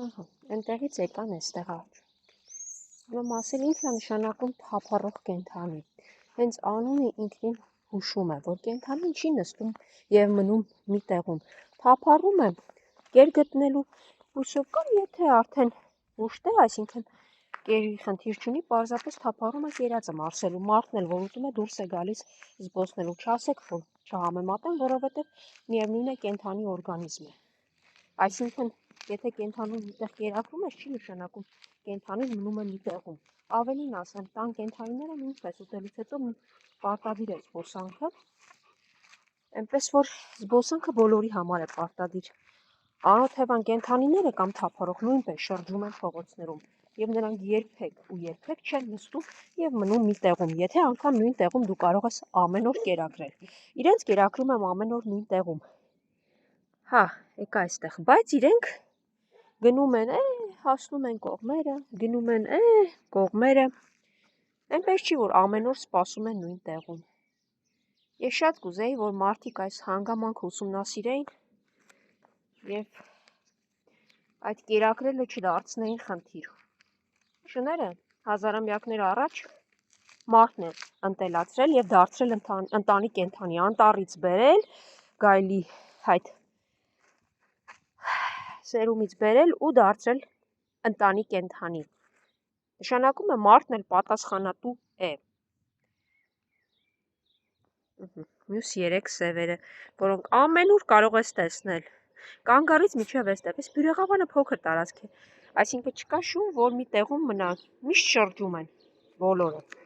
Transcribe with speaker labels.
Speaker 1: Ահա, այնտեղից եկան այստեղ արջը։ Ուրեմն ասել ինքն է նշանակում թափառող կենդանի։ Հենց անունը ինքնին հուշում է, որ կենդանին չի նստում եւ մնում մի տեղում։ Թափառում է կեր գտնելու հույսով կար, եթե արդեն ուշտ է, այսինքն կերի խնդիր չունի, պարզապես թափառում է կերածը մարսելու։ Մարդն էլ, որ ուտում է, դուրս է գալիս զբոսնելու։ Չասեք, որ չհամեմատեն, որովհետեւ միևնույն է կենդանի օրգանիզմ է։ Այսինքն, եթե կենդանուն միտեղ կերակրում ես, չի նշանակում կենդանին մնում է մի տեղում։ Ավելին ասեմ, տան կենդանիները նույնպես ուտելուց հետո պարտադիր է զբոսանքը, այնպես որ զբոսանքը բոլորի համար է պարտադիր։ Անօթևան կենդանիները կամ թափառող նույնպես շրջում են փողոցներում, եւ նրանք երբեք չեն նստում եւ մնում մի տեղում, եթե անգամ նույն տեղում դու կարող ես ամեն օր կերակրել։ Իրենց կերակրում եմ ամեն օր նույն տեղում։ Հա, եկա այստեղ, բայց իրենք գնում են, հասնում են կողմերը, գնում են, կողմերը, այնպես չի, որ ամեն օր սպասում են նույն տեղում։ Ես շատ կուզեի, որ մարդիկ այս հանգամանքը ուսումնասիրեին եւ այդ կերակրելը չդարձնեին խնդիր։ Շները հազարամյակներ առաջ մարդն է ընտելացրել եւ դարձրել ընտանի կենդանի, անտառից բերել, գայլի այդ սերումից բերել ու դարձրել ընտանի կենդանի։ Նշանակում է մարդն էլ պատասխանատու է։ Մյուս 3 սևերը, որոնք ամենուր կարող ես տեսնել։ Կանգառից միջև էստեղ, այս բյուրեղավանը փոքր տարածք է, այսինքն չկա շուն, որ մի տեղում մնա, միշտ շրջում են բոլորը։